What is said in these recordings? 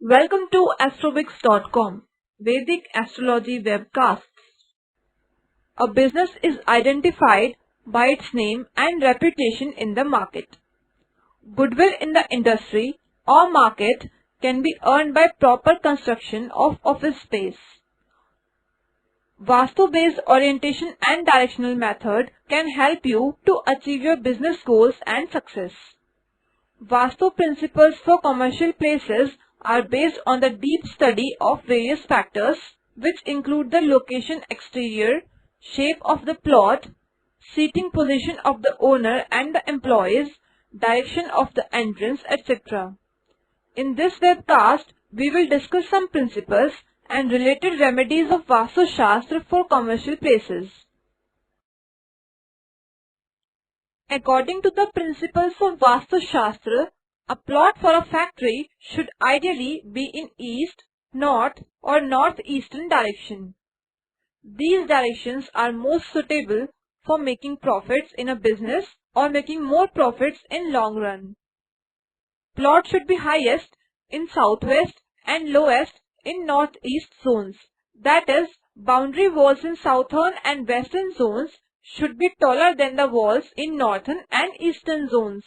Welcome to astrobix.com, Vedic Astrology Webcast. A business is identified by its name and reputation in the market. Goodwill in the industry or market can be earned by proper construction of office space. Vastu-based orientation and directional method can help you to achieve your business goals and success. Vastu principles for commercial places are based on the deep study of various factors which include the location exterior, shape of the plot, seating position of the owner and the employees, direction of the entrance, etc. In this webcast, we will discuss some principles and related remedies of Vastu Shastra for commercial places. According to the principles of Vastu Shastra, a plot for a factory should ideally be in east, north or northeastern direction. These directions are most suitable for making profits in a business or making more profits in long run. Plot should be highest in southwest and lowest in northeast zones. That is, boundary walls in southern and western zones should be taller than the walls in northern and eastern zones.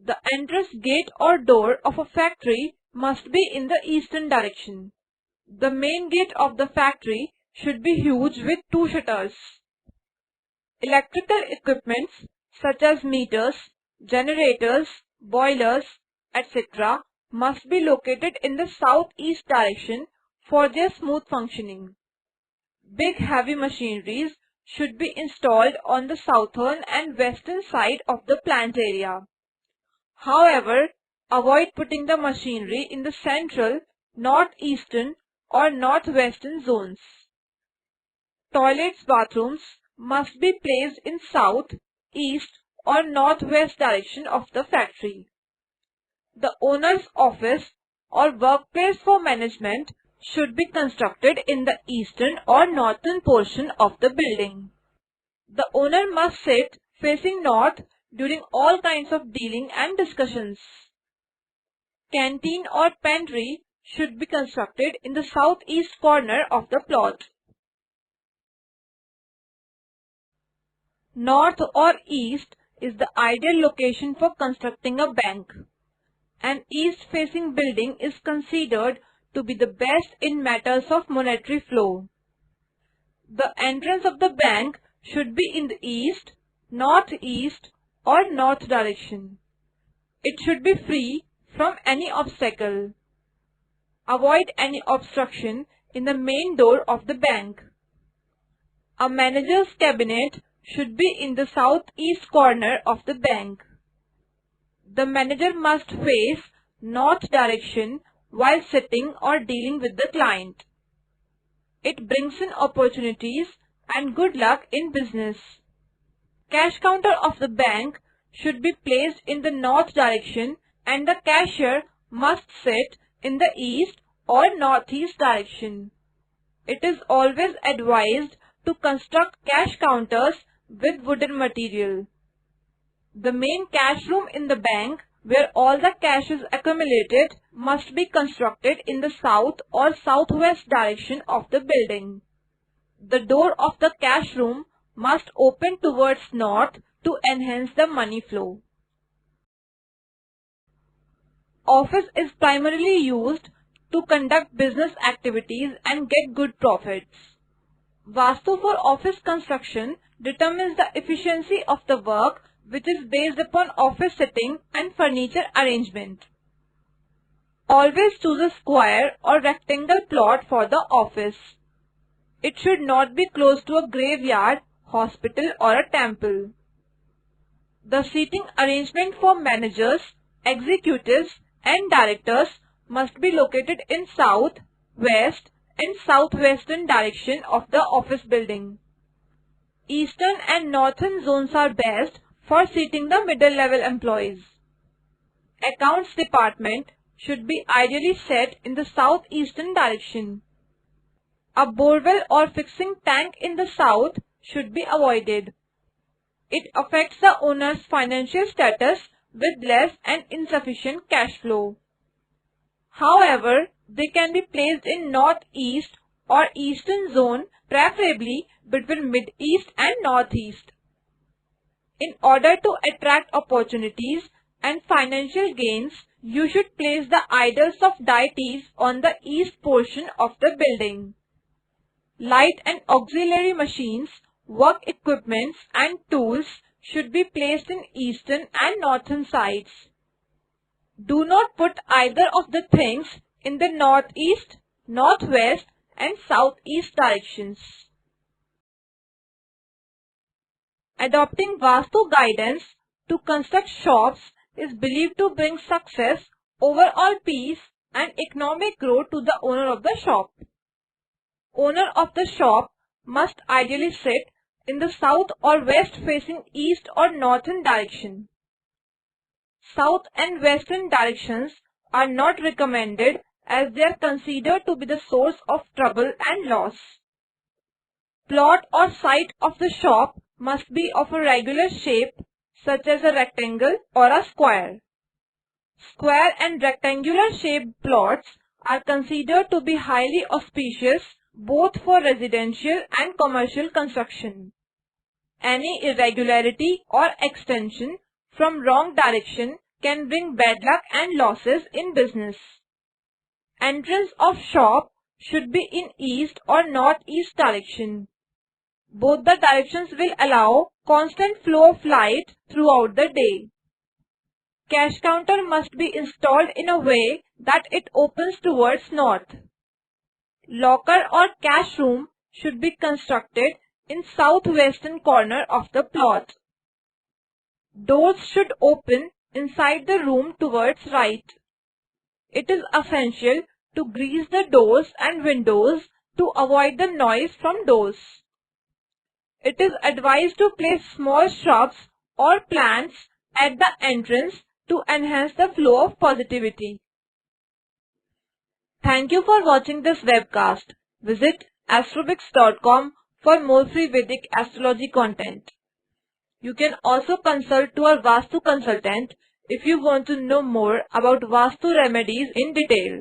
The entrance gate or door of a factory must be in the eastern direction. The main gate of the factory should be huge with two shutters. Electrical equipments such as meters, generators, boilers, etc. must be located in the southeast direction for their smooth functioning. Big heavy machineries should be installed on the southern and western side of the plant area. However, avoid putting the machinery in the central, northeastern or northwestern zones. Toilets, bathrooms must be placed in south, east or northwest direction of the factory. The owner's office or workplace for management should be constructed in the eastern or northern portion of the building. The owner must sit facing north during all kinds of dealing and discussions. Canteen or pantry should be constructed in the southeast corner of the plot. North or east is the ideal location for constructing a bank. An east-facing building is considered to be the best in matters of monetary flow. The entrance of the bank should be in the east, northeast or north direction. It should be free from any obstacle. Avoid any obstruction in the main door of the bank. A manager's cabinet should be in the southeast corner of the bank. The manager must face north direction while sitting or dealing with the client. It brings in opportunities and good luck in business. Cash counter of the bank should be placed in the north direction and the cashier must sit in the east or northeast direction. It is always advised to construct cash counters with wooden material. The main cash room in the bank, where all the cash is accumulated, must be constructed in the south or southwest direction of the building. The door of the cash room must open towards north to enhance the money flow. Office is primarily used to conduct business activities and get good profits. Vastu for office construction determines the efficiency of the work, which is based upon office setting and furniture arrangement. Always choose a square or rectangle plot for the office. It should not be close to a graveyard, hospital or a temple. The seating arrangement for managers, executives and directors must be located in south, west and southwestern direction of the office building. Eastern and northern zones are best for seating the middle level employees. Accounts department should be ideally set in the southeastern direction. A borewell or fixing tank in the south should be avoided. It affects the owner's financial status with less and insufficient cash flow. However, they can be placed in northeast or eastern zone, preferably between mid-east and northeast. In order to attract opportunities and financial gains, you should place the idols of deities on the east portion of the building. Light and auxiliary machines, work equipments and tools should be placed in eastern and northern sides. Do not put either of the things in the northeast, northwest and southeast directions. Adopting Vastu guidance to construct shops is believed to bring success, overall peace and economic growth to the owner of the shop. Owner of the shop must ideally sit in the south or west facing east or northern direction. South and western directions are not recommended as they are considered to be the source of trouble and loss. Plot or site of the shop must be of a regular shape such as a rectangle or a square. Square and rectangular shaped plots are considered to be highly auspicious both for residential and commercial construction. Any irregularity or extension from wrong direction can bring bad luck and losses in business. Entrance of shop should be in east or northeast direction. Both the directions will allow constant flow of light throughout the day. Cash counter must be installed in a way that it opens towards north. Locker or cash room should be constructed in southwestern corner of the plot. Doors should open inside the room towards right. It is essential to grease the doors and windows to avoid the noise from doors. It is advised to place small shrubs or plants at the entrance to enhance the flow of positivity. Thank you for watching this webcast. Visit astrobix.com for more free Vedic astrology content. You can also consult to our Vastu consultant if you want to know more about Vastu remedies in detail.